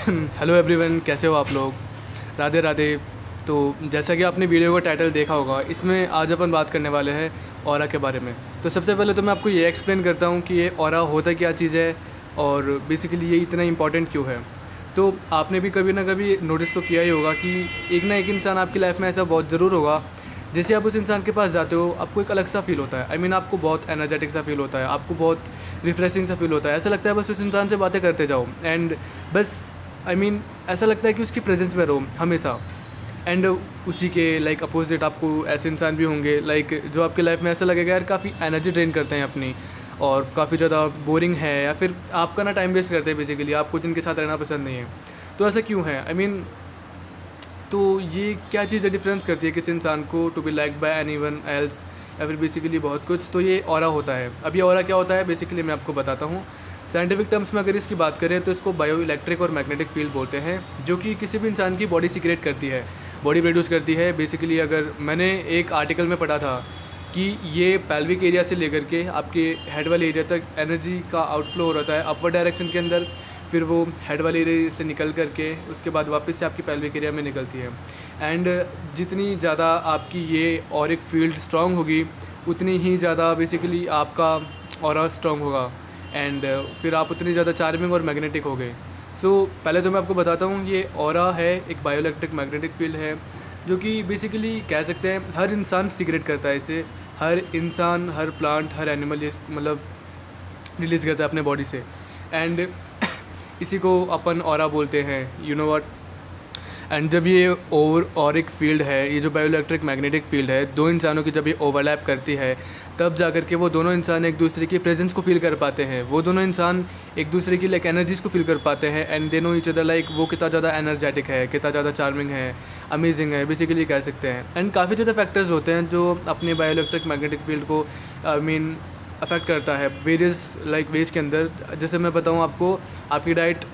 Hello everyone, कैसे हो आप लोग। राधे राधे। तो जैसा कि आपने वीडियो का टाइटल देखा होगा, इसमें आज अपन बात करने वाले हैं ऑरा के बारे में। तो सबसे पहले तो मैं आपको ये एक्सप्लेन करता हूँ कि ये ऑरा होता क्या चीज़ है और बेसिकली ये इतना इंपॉर्टेंट क्यों है। तो आपने भी कभी ना कभी नोटिस तो किया ही होगा कि एक ना एक इंसान आपकी लाइफ में ऐसा बहुत ज़रूर होगा, जैसे आप उस इंसान के पास जाते हो आपको एक अलग सा फील होता है। आपको बहुत एनर्जेटिक सा फील होता है, आपको बहुत रिफ्रेशिंग सा फील होता है। ऐसा लगता है बस उस इंसान से बातें करते जाओ एंड बस ऐसा लगता है कि उसकी प्रेजेंस में रहो हमेशा। एंड उसी के अपोजिट आपको ऐसे इंसान भी होंगे जो आपके लाइफ में ऐसा लगेगा यार काफ़ी एनर्जी ड्रेन करते हैं अपनी, और काफ़ी ज़्यादा बोरिंग है, या फिर आपका ना टाइम वेस्ट करते हैं। बेसिकली आपको जिनके साथ रहना पसंद नहीं है। तो ऐसा क्यों है? तो ये क्या चीज़ डिफरेंस करती है किसी इंसान को to be like by anyone else, या फिर बेसिकली बहुत कुछ। तो ये ऑरा होता है। अब ये ऑरा क्या होता है बेसिकली मैं आपको बताता हूँ। साइंटिफिक टर्म्स में अगर इसकी बात करें तो इसको बायो इलेक्ट्रिक और मैग्नेटिक फील्ड बोलते हैं, जो कि किसी भी इंसान की बॉडी सीक्रेट करती है, बॉडी प्रोड्यूस करती है। बेसिकली अगर मैंने एक आर्टिकल में पढ़ा था कि ये पैल्विक एरिया से लेकर के आपके हेड वाले एरिया तक एनर्जी का आउटफ्लो हो रहा है अपवर्ड डायरेक्शन के अंदर, फिर वो हेड वाले एरिया से निकल करके उसके बाद वापस से आपकी पैल्विक एरिया में निकलती है। एंड जितनी ज़्यादा आपकी ये ऑरिक फील्ड स्ट्रॉन्ग होगी, उतनी ही ज़्यादा बेसिकली आपका ऑरा स्ट्रॉन्ग होगा, एंड फिर आप उतनी ज़्यादा चार्मिंग और मैग्नेटिक हो गए। सो पहले तो मैं आपको बताता हूँ, ये ऑरा है एक बायोइलेक्ट्रिक मैग्नेटिक फील्ड है, जो कि बेसिकली कह सकते हैं हर इंसान सीक्रेट करता है इसे। हर इंसान, हर प्लांट, हर एनिमल रिलीज़ करता है अपने बॉडी से। एंड इसी को अपन ऑरा बोलते हैं, यू नो व्हाट। एंड जब ये ऑरिक फील्ड है, ये जो बायोइलेक्ट्रिक मैग्नेटिक फील्ड है, दो इंसानों की जब ये ओवरलैप करती है, तब जा कर के वो दोनों इंसान एक दूसरे की प्रेजेंस को फील कर पाते हैं। वो दोनों इंसान एक दूसरे की एनर्जीज़ को फील कर पाते हैं, and they know each other वो कितना ज़्यादा एनर्जेटिक है, कितना ज़्यादा चार्मिंग है, अमेजिंग है, बेसिकली कह सकते हैं। एंड काफ़ी ज़्यादा फैक्टर्स होते हैं जो अपने बायोइलेक्ट्रिक मैग्नेटिक फील्ड को अफेक्ट करता है वेरियस वेज के अंदर। जैसे मैं बताऊँ आपको, आपकी डाइट,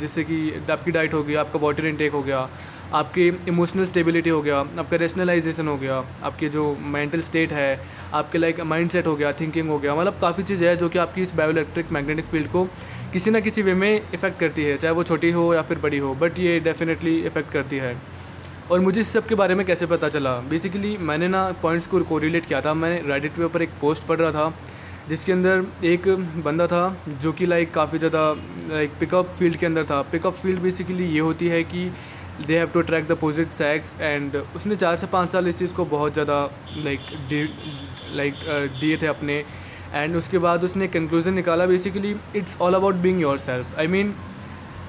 जिससे कि आपकी डाइट हो गया, आपका वाटर इनटेक हो गया, आपकी इमोशनल स्टेबिलिटी हो गया, आपका रेशनलाइजेशन हो गया, आपकी जो मेंटल स्टेट है, आपके माइंड सेट हो गया, थिंकिंग हो गया, काफ़ी चीज़ें हैं जो कि आपकी इस बायोइलेक्ट्रिक मैग्नेटिक फील्ड को किसी ना किसी वे में इफ़ेक्ट करती है, चाहे वो छोटी हो या फिर बड़ी हो, बट ये डेफिनेटली इफ़ेक्ट करती है। और मुझे इस सब के बारे में कैसे पता चला? बेसिकली मैंने ना पॉइंट्स को कोरिलेट किया था। मैं रेडिट पे ऊपर एक पोस्ट पढ़ रहा था, जिसके अंदर एक बंदा था जो कि काफ़ी ज़्यादा पिकअप फील्ड के अंदर था। पिकअप फील्ड बेसिकली ये होती है कि they have to attract the opposite sex, and उसने 4 से 5 साल इस चीज़ को बहुत ज़्यादा दिए थे अपने। एंड उसके बाद उसने कंक्लूज़न निकाला, basically it's all about being yourself.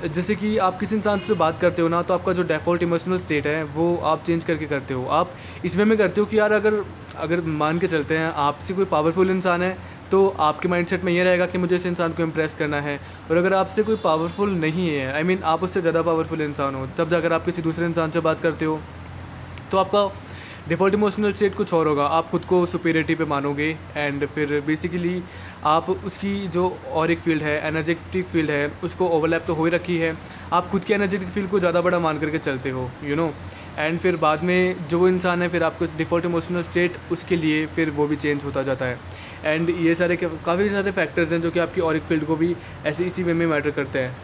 जैसे कि आप किसी इंसान से बात करते हो ना, तो आपका जो डेफ़ॉल्ट इमोशनल स्टेट है वो आप चेंज करके करते हो। आप इस वे में करते हो कि यार अगर अगर मान के चलते हैं आपसे कोई पावरफुल इंसान है, तो आपके माइंडसेट में ये रहेगा कि मुझे इस इंसान को इम्प्रेस करना है। और अगर आपसे कोई पावरफुल नहीं है, आप उससे ज़्यादा पावरफुल इंसान हो, तब जाकर आप किसी दूसरे इंसान से बात करते हो, तो आपका डिफ़ॉल्ट इमोशनल स्टेट कुछ और होगा। आप खुद को सुपीरियरिटी पे मानोगे, एंड फिर बेसिकली आप उसकी जो ऑरिक फील्ड है, एनर्जेटिक फील्ड है, उसको ओवरलैप तो हो ही रखी है। आप खुद के एनर्जेटिक फील्ड को ज़्यादा बड़ा मान करके चलते हो, यू नो। एंड फिर बाद में जो वो इंसान है, फिर आपको डिफ़ॉल्ट इमोशनल स्टेट उसके लिए फिर वो भी चेंज होता जाता है। एंड ये सारे काफ़ी सारे फैक्टर्स हैं जो कि आपकी ऑरिक फील्ड को भी ऐसे इसी वे में मैटर करते हैं।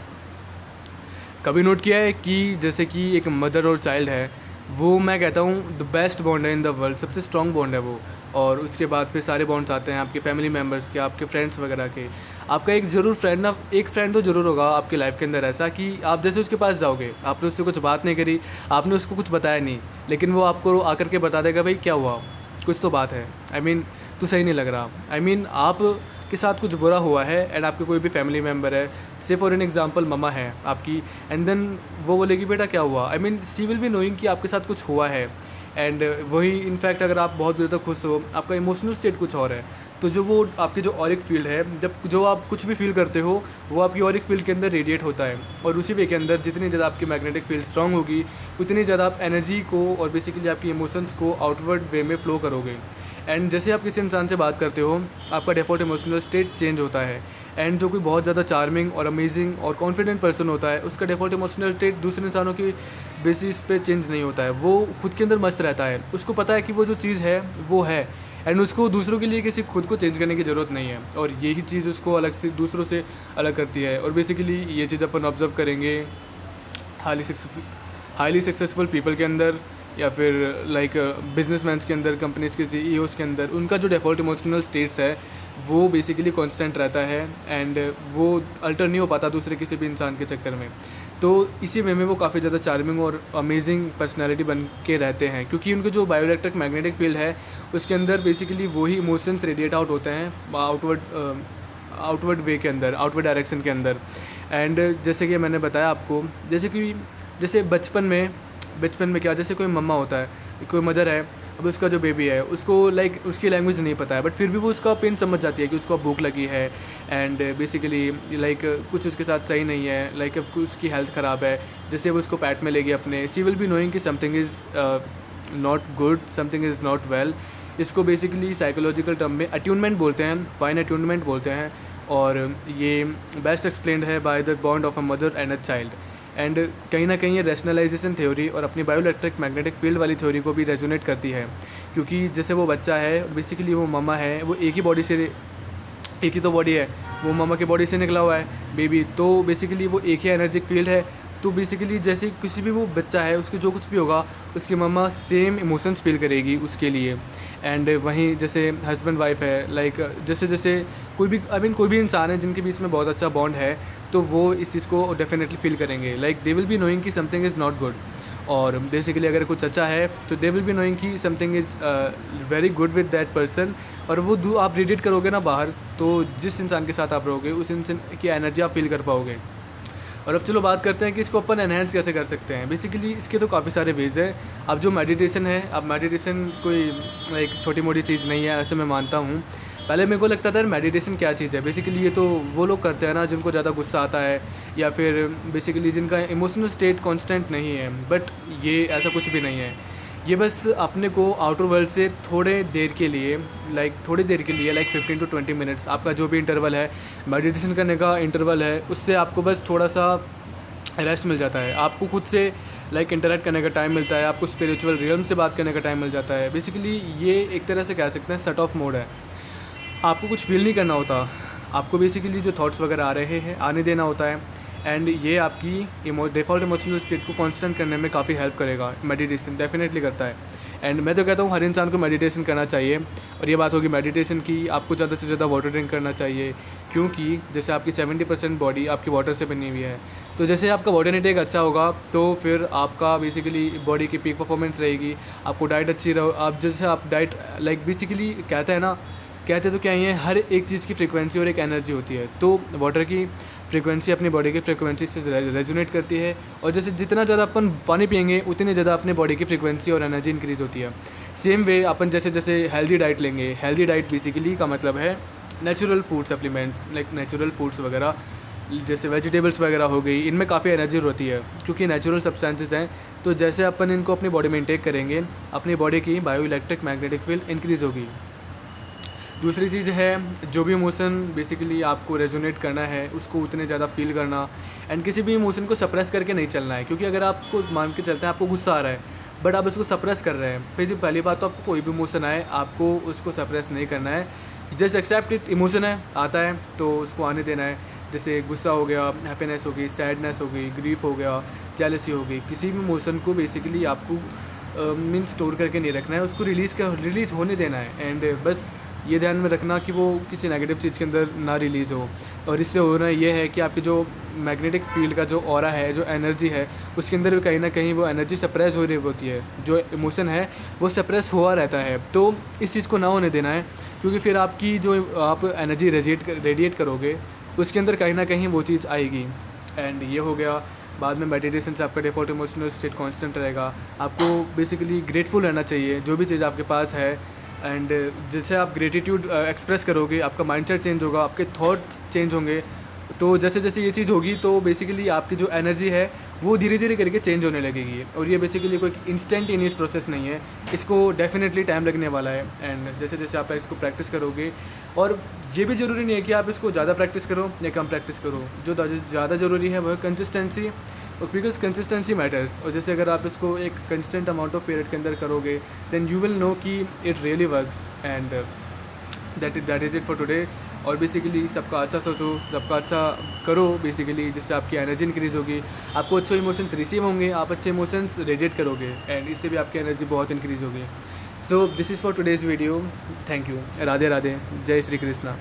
कभी नोट किया है कि जैसे कि एक मदर और चाइल्ड है, वो मैं कहता हूँ द बेस्ट बॉन्ड है इन द वर्ल्ड, सबसे स्ट्रॉन्ग बॉन्ड है वो। और उसके बाद फिर सारे बॉन्ड्स आते हैं आपके फैमिली मेम्बर्स के, आपके फ्रेंड्स वगैरह के। आपका एक ज़रूर एक फ्रेंड तो ज़रूर होगा आपकी लाइफ के अंदर ऐसा कि आप जैसे उसके पास जाओगे, आपने उससे कुछ बात नहीं करी, आपने उसको कुछ बताया नहीं, लेकिन वो आपको आकर के बता देगा भाई क्या हुआ, कुछ तो बात है, तो सही नहीं लग रहा। आप के साथ कुछ बुरा हुआ है, एंड आपके कोई भी फैमिली मेम्बर है, से फॉर एन एग्जांपल मम्मा है आपकी, एंड देन वो बोलेगी बेटा क्या हुआ। सी विल बी नोइंग कि आपके साथ कुछ हुआ है। एंड वही इनफैक्ट अगर आप बहुत ज़्यादा खुश हो, आपका इमोशनल स्टेट कुछ और है, तो जो वो आपकी जो ऑरिक फील्ड है, जब जो आप कुछ भी फील करते हो, वो आपकी ऑरिक फील्ड के अंदर रेडिएट होता है। और उसी वे के अंदर जितनी ज़्यादा आपकी मैग्नेटिक फील्ड स्ट्रांग होगी, उतनी ज़्यादा आप एनर्जी को और बेसिकली आपकी इमोशंस को आउटवर्ड वे में फ़्लो करोगे। एंड जैसे आप किसी इंसान से बात करते हो, आपका डिफ़ॉल्ट इमोशनल स्टेट चेंज होता है। एंड जो कोई बहुत ज़्यादा चार्मिंग और अमेजिंग और कॉन्फिडेंट पर्सन होता है, उसका डिफ़ॉल्ट इमोशनल स्टेट दूसरे इंसानों की बेसिस पे चेंज नहीं होता है। वो खुद के अंदर मस्त रहता है, उसको पता है कि वो जो चीज़ है वो है, एंड उसको दूसरों के लिए किसी खुद को चेंज करने की ज़रूरत नहीं है। और यही चीज़ उसको अलग से दूसरों से अलग करती है। और बेसिकली ये चीज़ अपन ऑब्ज़र्व करेंगे हाईली सक्सेसफुल पीपल के अंदर या फिर लाइक बिजनेसमैन के अंदर, कंपनीज़ के सीईओज़ के अंदर, उनका जो डिफ़ॉल्ट इमोशनल स्टेट्स है वो बेसिकली कांस्टेंट रहता है एंड वो अल्टर नहीं हो पाता दूसरे किसी भी इंसान के चक्कर में। तो इसी वे में वो काफ़ी ज़्यादा चार्मिंग और अमेजिंग पर्सनैलिटी बन के रहते हैं, क्योंकि उनके जो बायोइलेक्ट्रिक मैग्नेटिक फील्ड है उसके अंदर बेसिकली वही इमोशंस रेडिएट आउट होते हैं आउटवर्ड वे के अंदर, आउटवर्ड डायरेक्शन के अंदर। एंड जैसे कि मैंने बताया आपको, जैसे बचपन में क्या, जैसे कोई मम्मा होता है, कोई मदर है, अब उसका जो बेबी है उसको लाइक उसकी लैंग्वेज नहीं पता है, बट फिर भी वो उसका पेन समझ जाती है कि उसको भूख लगी है एंड बेसिकली लाइक कुछ उसके साथ सही नहीं है, लाइक अब उसकी हेल्थ ख़राब है, जैसे वो उसको पैट में लेगी अपने, शी विल बी नोइंग कि something is not good, something is not well. इसको बेसिकली साइकोलॉजिकल टर्म में अट्यूनमेंट बोलते हैं, फाइन अट्यूनमेंट बोलते हैं, और ये बेस्ट एक्सप्लेंड है by the bond of a mother and a child. And कहीं ना कहीं ये रैशनलाइजेशन थ्योरी और अपनी बायोइलेक्ट्रिक मैग्नेटिक फील्ड वाली थ्योरी को भी रेजोनेट करती है, क्योंकि जैसे वो बच्चा है और बेसिकली वो मम्मा है, वो एक ही तो बॉडी है, वो मम्मा की बॉडी से निकला हुआ है बेबी, तो बेसिकली वो एक ही एनर्जिक फील्ड है। तो बेसिकली जैसे किसी भी वो बच्चा है उसके जो कुछ भी होगा उसकी मम्मा सेम इमोशंस फील करेगी उसके लिए। एंड वहीं जैसे हस्बैंड वाइफ है, लाइक जैसे कोई भी इंसान है जिनके बीच में बहुत अच्छा बॉन्ड है, तो वो इस चीज़ को डेफिनेटली फील करेंगे, like they will be knowing कि समथिंग इज़ नॉट गुड। और बेसिकली अगर कुछ अच्छा है तो दे विल बी नोइंग कि something is very good with that person, और वो आप रेडिएट करोगे ना बाहर, तो जिस इंसान के साथ आप रहोगे उस इंसान की एनर्जी आप फील कर पाओगे। और अब चलो बात करते हैं कि इसको अपन एनहेंस कैसे कर सकते हैं। बेसिकली इसके तो काफ़ी सारे वेज हैं। अब जो मेडिटेशन है, अब मेडिटेशन कोई एक छोटी मोटी चीज़ नहीं है, ऐसे मैं मानता हूँ। पहले मेरे को लगता था मेडिटेशन क्या चीज़ है, बेसिकली ये तो वो लोग करते हैं ना जिनको ज़्यादा गुस्सा आता है, या फिर बेसिकली जिनका इमोशनल स्टेट कांस्टेंट नहीं है, बट ये ऐसा कुछ भी नहीं है। ये बस अपने को आउटर वर्ल्ड से थोड़ी देर के लिए लाइक 15 to 20 मिनट्स, आपका जो भी इंटरवल है मेडिटेशन करने का इंटरवल है, उससे आपको बस थोड़ा सा रेस्ट मिल जाता है, आपको खुद से लाइक इंटरेक्ट करने का टाइम मिलता है, आपको स्पिरिचुअल रियल्म से बात करने का टाइम मिल जाता है। बेसिकली ये एक तरह से कह सकते हैं शट ऑफ मोड है, आपको कुछ फील नहीं करना होता, आपको बेसिकली जो थॉट्स वगैरह आ रहे हैं आने देना होता है। एंड ये आपकी डिफ़ॉल्ट इमोशनल स्टेट को कांस्टेंट करने में काफ़ी हेल्प करेगा, मेडिटेशन डेफिनेटली करता है। एंड मैं तो कहता हूँ हर इंसान को मेडिटेशन करना चाहिए। और ये बात होगी मेडिटेशन की, आपको ज़्यादा से ज़्यादा वाटर ड्रिंक करना चाहिए, क्योंकि जैसे आपकी 70% बॉडी आपकी वाटर से बनी हुई है, तो जैसे आपका वाटर इनटेक अच्छा होगा तो फिर आपका बेसिकली बॉडी की पीक परफॉर्मेंस रहेगी, आपको डाइट अच्छी रहो, आप जैसे आप डाइट लाइक बेसिकली कहते तो क्या ही है, हर एक चीज़ की फ्रीक्वेंसी और एक एनर्जी होती है, तो वाटर की फ्रीक्वेंसी अपनी बॉडी की फ्रीक्वेंसी से रेजोनेट करती है, और जैसे जितना ज़्यादा अपन पानी पियेंगे उतनी ज़्यादा अपने बॉडी की फ्रीक्वेंसी और एनर्जी इंक्रीज़ होती है। सेम वे अपन जैसे हेल्दी डाइट लेंगे, हेल्दी डाइट बेसिकली का मतलब है natural food supplements, like natural foods वगैरह, जैसे वेजिटेबल्स वगैरह हो गई, इनमें काफ़ी एनर्जी होती है क्योंकि नेचुरल सब्सटेंसेस हैं। तो जैसे अपन इनको अपनी बॉडी में इंटेक करेंगे, अपनी बॉडी की बायोइलेक्ट्रिक मैग्नेटिक फील्ड इंक्रीज़ होगी। दूसरी चीज़ है, जो भी इमोशन बेसिकली आपको रेजोनेट करना है उसको उतने ज़्यादा फील करना, एंड किसी भी इमोशन को सप्रेस करके नहीं चलना है, क्योंकि अगर आपको मान के चलते हैं आपको गुस्सा आ रहा है बट आप उसको सप्रेस कर रहे हैं, फिर जो पहली बात तो आपको कोई भी इमोशन आए आपको उसको सप्रेस नहीं करना है, जस्ट एक्सेप्ट इट। इमोशन है, आता है तो उसको आने देना है। जैसे गुस्सा हो गया, हैप्पीनेस हो गई, सैडनेस हो गई, ग्रीफ हो गया, जेलसी हो गई, किसी भी इमोशन को बेसिकली आपको मीन स्टोर करके नहीं रखना है, उसको रिलीज़ होने देना है। एंड बस ये ध्यान में रखना कि वो किसी नेगेटिव चीज़ के अंदर ना रिलीज़ हो। और इससे होना ये है कि आपकी जो मैग्नेटिक फील्ड का जो ऑरा है, जो एनर्जी है, उसके अंदर भी कहीं ना कहीं वो एनर्जी सप्रेस हो रही होती है, जो इमोशन है वो सप्रेस हुआ रहता है। तो इस चीज़ को ना होने देना है, क्योंकि फिर आपकी जो आप एनर्जी रेडिएट करोगे उसके अंदर कहीं ना कहीं वो चीज़ आएगी। एंड ये हो गया। बाद में मेडिटेशन से आपका डिफ़ॉल्ट इमोशनल स्टेट कांस्टेंट रहेगा। आपको बेसिकली ग्रेटफुल रहना चाहिए जो भी चीज़ आपके पास है। एंड जैसे आप ग्रेटिट्यूड एक्सप्रेस करोगे, आपका माइंडसेट चेंज होगा, आपके थॉट्स चेंज होंगे। तो जैसे जैसे ये चीज़ होगी तो बेसिकली आपकी जो एनर्जी है वो धीरे धीरे करके चेंज होने लगेगी। और ये बेसिकली कोई इंस्टेंटेनियस प्रोसेस नहीं है, इसको डेफिनेटली टाइम लगने वाला है। एंड जैसे जैसे आप इसको प्रैक्टिस करोगे, और ये भी ज़रूरी नहीं है कि आप इसको ज़्यादा प्रैक्टिस करो या कम प्रैक्टिस करो, जो ज़्यादा ज़रूरी है वो है कंसिस्टेंसी, बिकॉज कंसिस्टेंसी मैटर्स। और जैसे अगर आप इसको एक कंसिस्टेंट अमाउंट ऑफ पीरियड के अंदर करोगे देन यू विल नो कि it really works. And that is it for today. और बेसिकली सबका अच्छा सोचो, सबका अच्छा करो बेसिकली, जिससे आपकी एनर्जी इंक्रीज़ होगी, आपको अच्छे इमोशंस रिसीव होंगे, आप अच्छे इमोशंस रेडिएट करोगे एंड इससे भी आपकी एनर्जी बहुत इंक्रीज़ होगी। So this is for today's video. Thank you. Radhe Radhe. जय श्री कृष्णा।